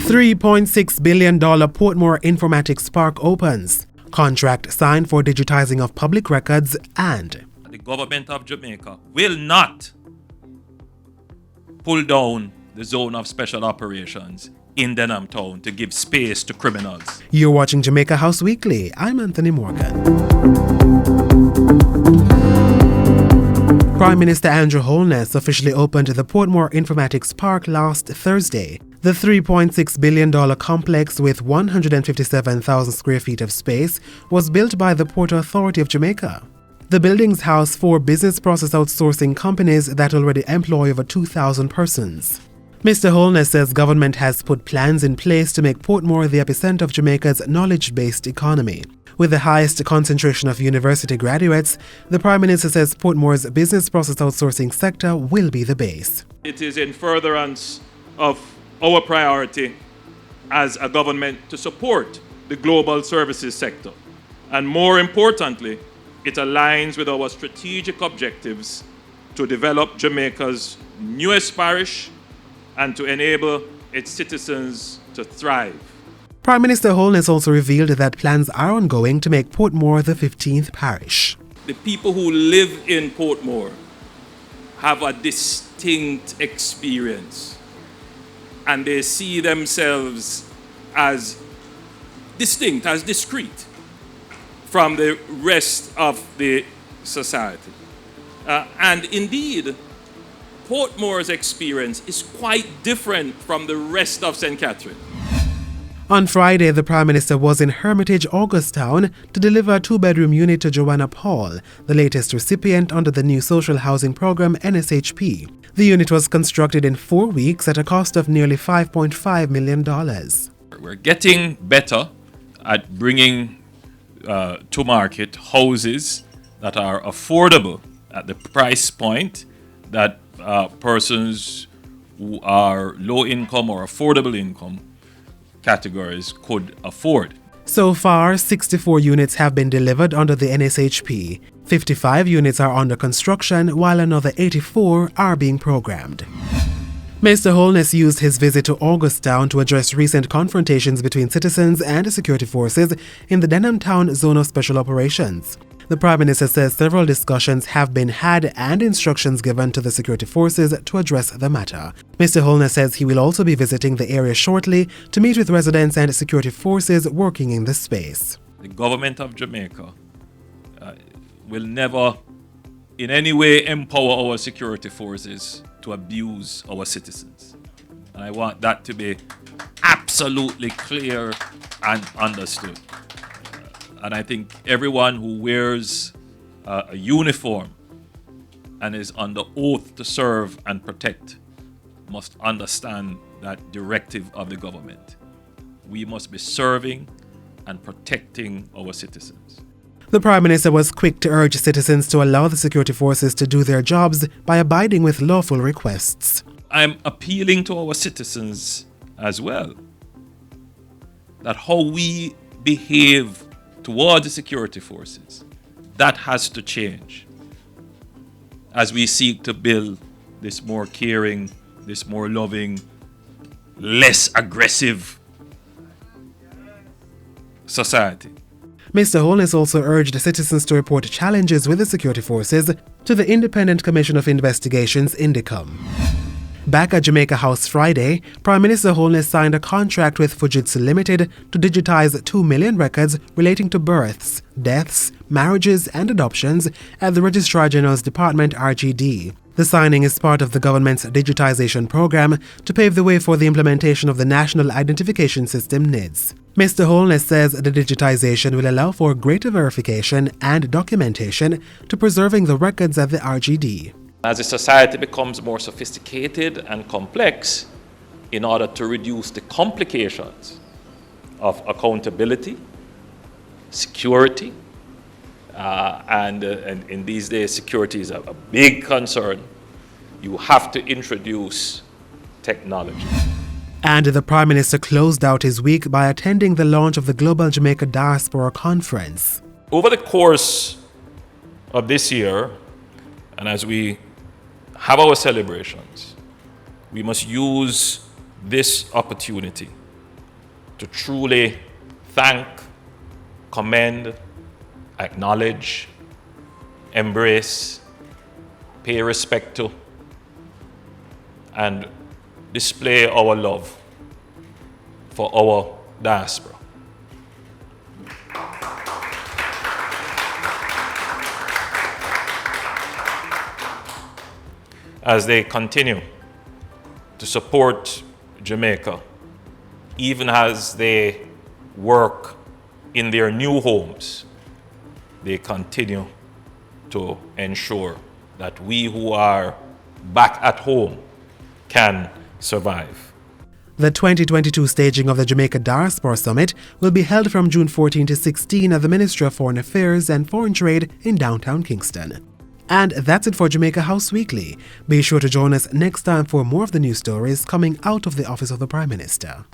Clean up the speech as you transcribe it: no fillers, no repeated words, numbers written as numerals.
$3.6 billion Portmore informatics park opens. Contract signed for digitizing of public records, and the government of Jamaica will not pull down the zone of special operations in Denham Town to give space to criminals. You're watching Jamaica House Weekly. I'm Anthony Morgan. Prime Minister Andrew Holness officially opened the Portmore Informatics Park last Thursday. The $3.6 billion complex with 157,000 square feet of space was built by the Port Authority of Jamaica. The buildings house 4 business process outsourcing companies that already employ over 2,000 persons. Mr. Holness says government has put plans in place to make Portmore the epicenter of Jamaica's knowledge-based economy. With the highest concentration of university graduates, the Prime Minister says Portmore's business process outsourcing sector will be the base. It is in furtherance of our priority as a government to support the global services sector. And more importantly, it aligns with our strategic objectives to develop Jamaica's newest parish and to enable its citizens to thrive. Prime Minister Holness also revealed that plans are ongoing to make Portmore the 15th parish. The people who live in Portmore have a distinct experience, and they see themselves as distinct, as discrete from the rest of the society. And indeed, Portmore's experience is quite different from the rest of St. Catherine. On Friday, the Prime Minister was in Hermitage, Augusttown, to deliver a 2-bedroom unit to Joanna Paul, the latest recipient under the new social housing program NSHP. The unit was constructed in 4 weeks at a cost of nearly $5.5 million. We're getting better at bringing to market houses that are affordable at the price point that persons who are low income or affordable income categories could afford. So far, 64 units have been delivered under the NSHP. 55 units are under construction, while another 84 are being programmed. Mr. Holness used his visit to Augusttown to address recent confrontations between citizens and security forces in the Denham Town Zone of Special Operations. The Prime Minister says several discussions have been had and instructions given to the security forces to address the matter. Mr. Holness says he will also be visiting the area shortly to meet with residents and security forces working in the space. The government of Jamaica will never in any way empower our security forces to abuse our citizens. And I want that to be absolutely clear and understood. And I think everyone who wears a uniform and is under oath to serve and protect must understand that directive of the government. We must be serving and protecting our citizens. The Prime Minister was quick to urge citizens to allow the security forces to do their jobs by abiding with lawful requests. I'm appealing to our citizens as well that how we behave towards the security forces, that has to change as we seek to build this more caring, this more loving, less aggressive society. Mr. Holness also urged citizens to report challenges with the security forces to the Independent Commission of Investigations, INDECOM. Back at Jamaica House Friday, Prime Minister Holness signed a contract with Fujitsu Limited to digitize 2 million records relating to births, deaths, marriages and adoptions at the Registrar General's Department RGD. The signing is part of the government's Digitisation program to pave the way for the implementation of the National Identification System NIDS. Mr. Holness says the digitisation will allow for greater verification and documentation to preserving the records at the RGD. As the society becomes more sophisticated and complex, in order to reduce the complications of accountability, security, and in these days security is a big concern, you have to introduce technology. And the Prime Minister closed out his week by attending the launch of the Global Jamaica Diaspora Conference. Over the course of this year, and as we have our celebrations, we must use this opportunity to truly thank, commend, acknowledge, embrace, pay respect to, and display our love for our diaspora. As they continue to support Jamaica, even as they work in their new homes, they continue to ensure that we who are back at home can survive. The 2022 staging of the Jamaica Diaspora Summit will be held from June 14 to 16 at the Ministry of Foreign Affairs and Foreign Trade in downtown Kingston. And that's it for Jamaica House Weekly. Be sure to join us next time for more of the news stories coming out of the Office of the Prime Minister.